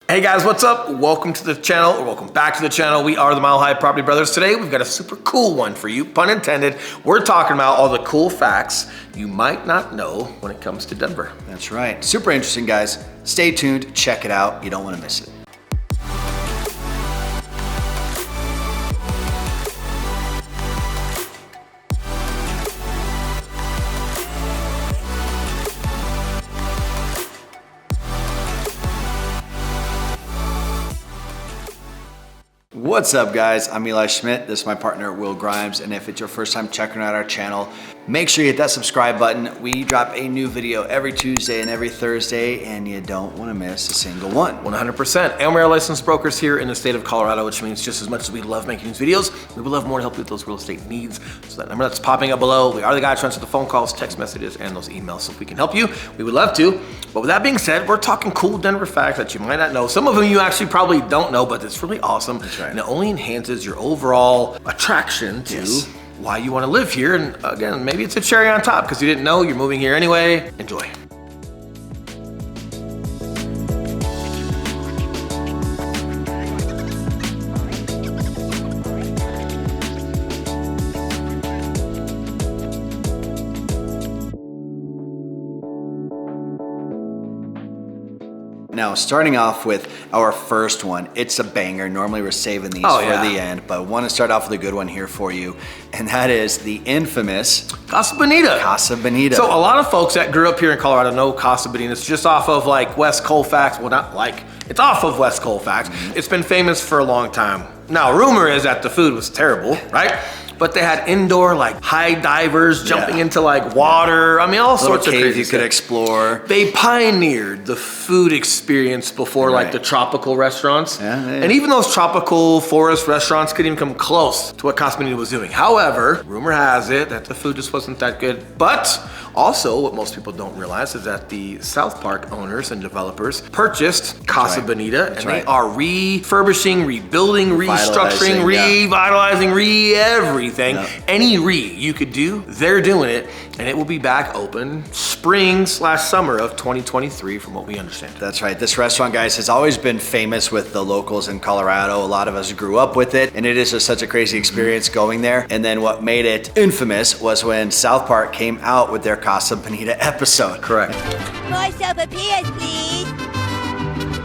Hey guys, what's up? Welcome to the channel, or welcome back to the channel. We are the Mile High Property Brothers. Today, we've got a super cool one for you, pun intended. We're talking about all the cool facts you might not know when it comes to Denver. That's right. Super interesting, guys. Stay tuned, check it out. You don't want to miss it. What's up, guys? I'm Eli Schmidt. This is my partner, Will Grimes. And if it's your first time checking out our channel, make sure you hit that subscribe button. We drop a new video every Tuesday and every Thursday, and you don't want to miss a single one. 100%. And we are licensed brokers here in the state of Colorado, which means just as much as we love making these videos, we would love more to help you with those real estate needs. So that number that's popping up below, we are the guys to answer the phone calls, text messages, and those emails. So if we can help you, we would love to. But with that being said, we're talking cool Denver facts that you might not know. Some of them you actually probably don't know, but it's really awesome. That's right. And it only enhances your overall attraction to why you want to live here. And again, maybe it's a cherry on top because you didn't know you're moving here anyway. Enjoy. Now, starting off with our first one, it's a banger. Normally we're saving these for the end, but I want to start off with a good one here for you, and that is the infamous Casa Bonita. Casa Bonita. So a lot of folks that grew up here in Colorado know Casa Bonita. It's just off of like West Colfax. Well, not like, it's off of West Colfax. It's been famous for a long time. Now, rumor is that the food was terrible, right? But they had indoor like high divers jumping into like water. I mean, all sorts of crazy you could explore. They pioneered the food experience before like the tropical restaurants. And even those tropical forest restaurants couldn't even come close to what Casa Bonita was doing. However, rumor has it that the food just wasn't that good. But also, what most people don't realize is that the South Park owners and developers purchased Casa Bonita, and they are refurbishing, rebuilding, restructuring, revitalizing, everything. Any you could do, they're doing it, and it will be back open spring/summer of 2023 from what we understand. That's right. This restaurant, guys, has always been famous with the locals in Colorado. A lot of us grew up with it, and it is just such a crazy experience going there. And then what made it infamous was when South Park came out with their Casa Bonita episode. Correct. More sopapillas, please.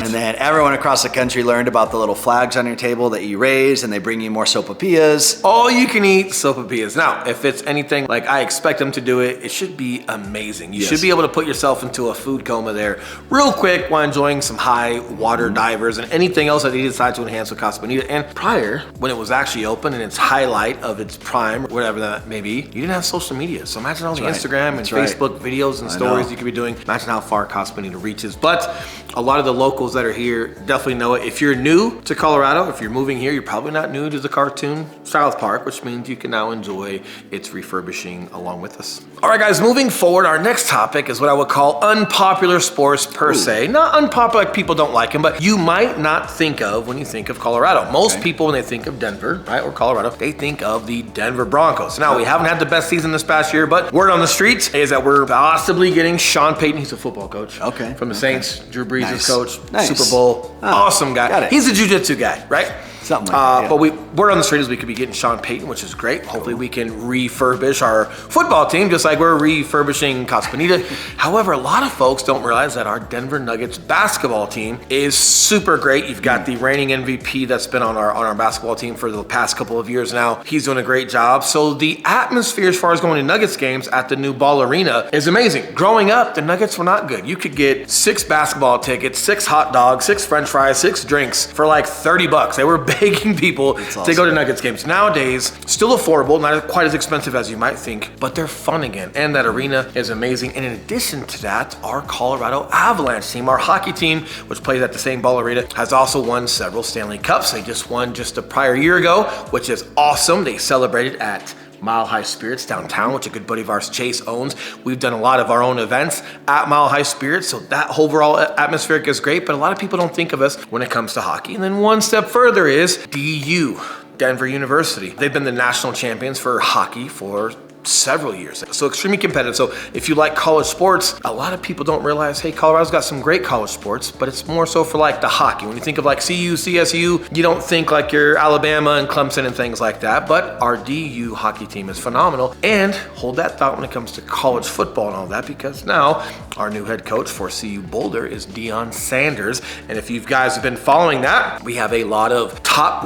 And then everyone across the country learned about the little flags on your table that you raise, and they bring you more sopapillas. All you can eat sopapillas. Now, if it's anything like I expect them to do it, it should be amazing. You should be able to put yourself into a food coma there real quick while enjoying some high water divers and anything else that they decide to enhance with Casa Bonita. And prior, when it was actually open in its highlight of its prime, whatever that may be, you didn't have social media. So imagine all the Instagram and Facebook videos and stories you could be doing. Imagine how far Casa Bonita reaches. But a lot of the locals that are here definitely know it. If you're new to Colorado, if you're moving here, you're probably not new to the cartoon South Park, which means you can now enjoy its refurbishing along with us. All right, guys, moving forward, our next topic is what I would call unpopular sports per se. Not unpopular like people don't like them, but you might not think of when you think of Colorado. Most people, when they think of Denver, right, or Colorado, they think of the Denver Broncos. Now, we haven't had the best season this past year, but word on the streets is that we're possibly getting Sean Payton. He's a football coach. From the Saints. Drew Brees' coach. Super Bowl. Awesome guy. He's a jiu-jitsu guy, right? Something like that, But word on the street is we could be getting Sean Payton, which is great. Hopefully we can refurbish our football team just like we're refurbishing Casa Bonita. However, a lot of folks don't realize that our Denver Nuggets basketball team is super great. You've got the reigning MVP that's been on our basketball team for the past couple of years now. He's doing a great job. So the atmosphere as far as going to Nuggets games at the new Ball Arena is amazing. Growing up, the Nuggets were not good. You could get 6 basketball tickets, 6 hot dogs, 6 french fries, 6 drinks for like $30. They were begging people to go to Nuggets games. Nowadays, still affordable, not quite as expensive as you might think, but they're fun again. And that arena is amazing. And in addition to that, our Colorado Avalanche team, our hockey team, which plays at the same Ball Arena, has also won several Stanley Cups. They just won just a prior year ago, which is awesome. They celebrated at Mile High Spirits downtown, which a good buddy of ours, Chase, owns. We've done a lot of our own events at Mile High Spirits, so that overall atmospheric is great, but a lot of people don't think of us when it comes to hockey. And then one step further is DU, Denver University. They've been the national champions for hockey for several years. So extremely competitive. So if you like college sports, a lot of people don't realize, hey, Colorado's got some great college sports, but it's more so for like the hockey. When you think of like CU, CSU, you don't think like your Alabama and Clemson and things like that, but our DU hockey team is phenomenal. And hold that thought when it comes to college football and all that, because now our new head coach for CU Boulder is Deion Sanders. And if you guys have been following that, we have a lot of top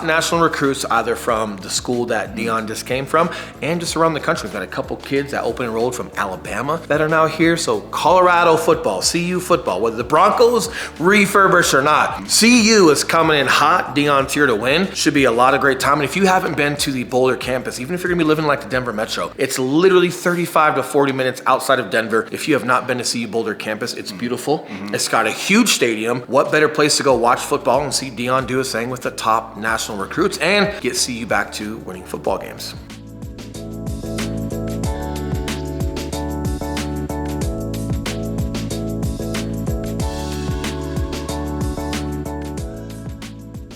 national recruits, either from the school that Deion just came from and just around the country. We've got a couple kids that open enrolled from Alabama that are now here. So Colorado football, CU football, whether the Broncos refurbish or not, CU is coming in hot. Deion's here to win. Should be a lot of great time. And if you haven't been to the Boulder campus, even if you're gonna be living like the Denver metro, it's literally 35 to 40 minutes outside of Denver. If you have not been to CU Boulder campus, it's beautiful. It's got a huge stadium. What better place to go watch football and see Deion do his thing with the top national recruits and get CU back to winning football games.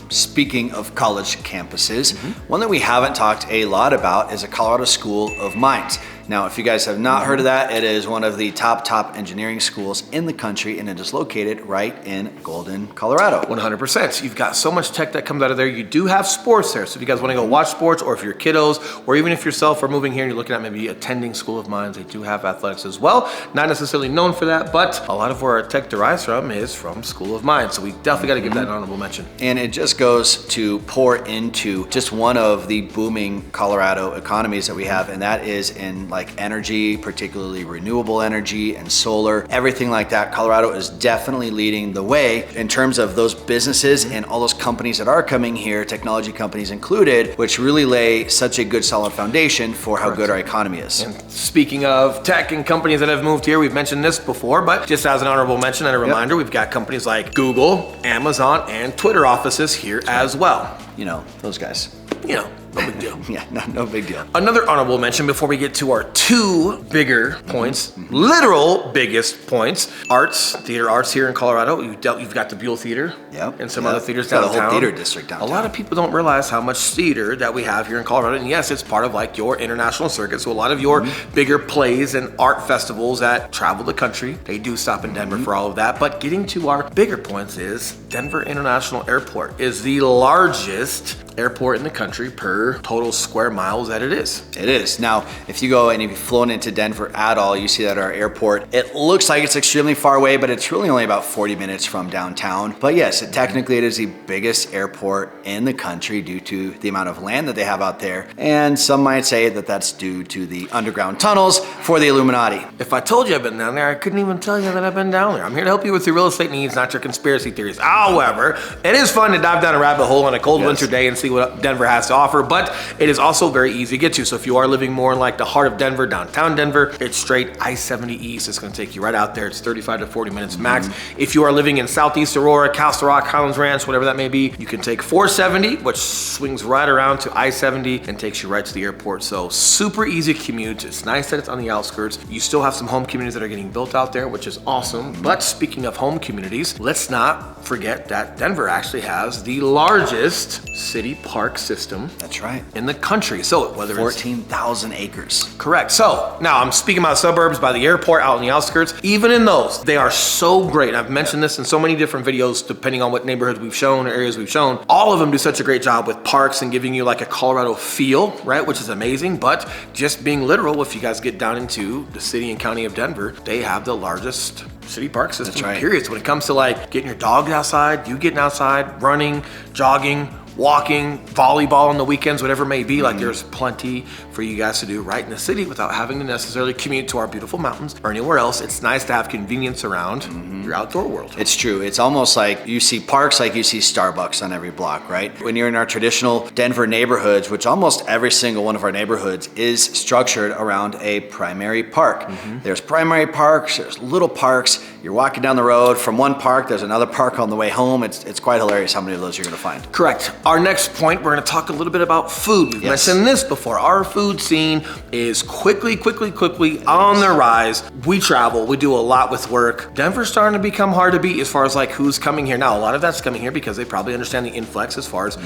Speaking of college campuses, one that we haven't talked a lot about is a Colorado School of Mines. Now, if you guys have not heard of that, it is one of the top engineering schools in the country, and it is located right in Golden, Colorado. 100%. You've got so much tech that comes out of there. You do have sports there. So if you guys want to go watch sports, or if your kiddos, or even if yourself are moving here and you're looking at maybe attending School of Mines, they do have athletics as well. Not necessarily known for that, but a lot of where our tech derives from is from School of Mines. So we definitely got to give that an honorable mention. And it just goes to pour into just one of the booming Colorado economies that we have, and that is in like energy, particularly renewable energy and solar, everything like that. Colorado is definitely leading the way in terms of those businesses and all those companies that are coming here, technology companies included, which really lay such a good solid foundation for how good our economy is. And speaking of tech and companies that have moved here, we've mentioned this before, but just as an honorable mention and a reminder, we've got companies like Google, Amazon, and Twitter offices here as well. You know, those guys. You know, no big deal. Yeah, no big deal. Another honorable mention before we get to our two bigger points, literal biggest points, theater arts here in Colorado. You've got the Buell Theater and some other theaters downtown. The whole theater district downtown. A lot of people don't realize how much theater that we have here in Colorado. And yes, it's part of like your international circuit. So a lot of your bigger plays and art festivals that travel the country, they do stop in Denver for all of that. But getting to our bigger points is Denver International Airport is the largest airport in the country per total square miles that it is. It is. Now, if you go and if you've flown into Denver at all, you see that our airport, it looks like it's extremely far away, but it's really only about 40 minutes from downtown. But yes, technically it is the biggest airport in the country due to the amount of land that they have out there. And some might say that that's due to the underground tunnels for the Illuminati. If I told you I've been down there, I couldn't even tell you that I've been down there. I'm here to help you with your real estate needs, not your conspiracy theories. However, it is fun to dive down a rabbit hole on a cold winter day and see what Denver has to offer, but it is also very easy to get to. So if you are living more in like the heart of Denver, downtown Denver, it's straight I-70 east. It's going to take you right out there. It's 35 to 40 minutes max. If you are living in Southeast Aurora, Castle Rock, Highlands Ranch, whatever that may be, you can take 470, which swings right around to I-70 and takes you right to the airport. So super easy commute. It's nice that it's on the outskirts. You still have some home communities that are getting built out there, which is awesome. But speaking of home communities, let's not forget that Denver actually has the largest city park system. That's right. In the country. So whether 14,000 acres. Correct. So now I'm speaking about suburbs by the airport out in the outskirts. Even in those, they are so great. I've mentioned this in so many different videos, depending on what neighborhoods we've shown or areas we've shown. All of them do such a great job with parks and giving you like a Colorado feel, right? Which is amazing. But just being literal, if you guys get down into the city and county of Denver, they have the largest city park system, period. So when it comes to like getting your dog outside, you getting outside, running, jogging, walking, volleyball on the weekends, whatever it may be, like there's plenty for you guys to do right in the city without having to necessarily commute to our beautiful mountains or anywhere else. It's nice to have convenience around your outdoor world. It's true. It's almost like you see parks like you see Starbucks on every block, right? When you're in our traditional Denver neighborhoods, which almost every single one of our neighborhoods is structured around a primary park. There's primary parks, there's little parks. You're walking down the road from one park, there's another park on the way home. It's quite hilarious how many of those you're gonna find. Correct. Our next point, we're gonna talk a little bit about food. We've mentioned this before. Our food scene is quickly on the rise. We travel, we do a lot with work. Denver's starting to become hard to beat as far as like who's coming here. Now, a lot of that's coming here because they probably understand the influx as far as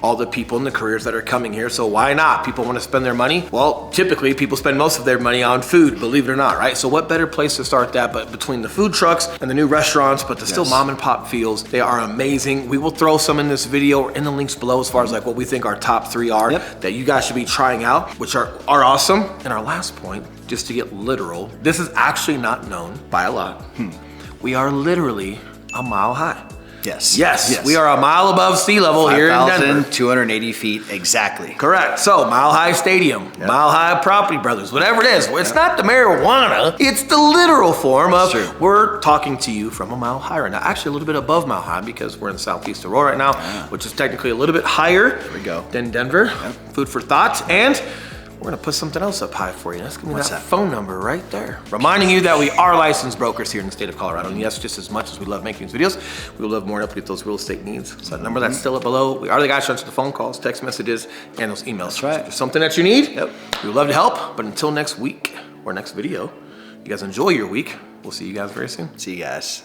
all the people and the careers that are coming here. So why not? People want to spend their money. Well, typically people spend most of their money on food, believe it or not, right? So what better place to start that but between the food trucks and the new restaurants, but the still mom and pop feels. They are amazing. We will throw some in this video or in the links below as far as like what we think our top 3 are that you guys should be trying out, which are awesome. And our last point, just to get literal, this is actually not known by a lot. We are literally a mile high. Yes, we are a mile above sea level here in Denver. 5,280 feet, exactly. Correct. So, Mile High Stadium, Mile High Property Brothers, whatever it is. It's not the marijuana, it's the literal form of we're talking to you from a mile high right now. Actually, a little bit above Mile High because we're in Southeast Aurora right now, which is technically a little bit higher than Denver. Food for thought. And we're gonna put something else up high for you. That's gonna be that phone number right there. Reminding you that we are licensed brokers here in the state of Colorado. And yes, just as much as we love making these videos, we would love more help with those real estate needs. So that number that's still up below, we are the guys who answer the phone calls, text messages, and those emails. That's right. So if there's something that you need, we would love to help. But until next week or next video, you guys enjoy your week. We'll see you guys very soon. See you guys.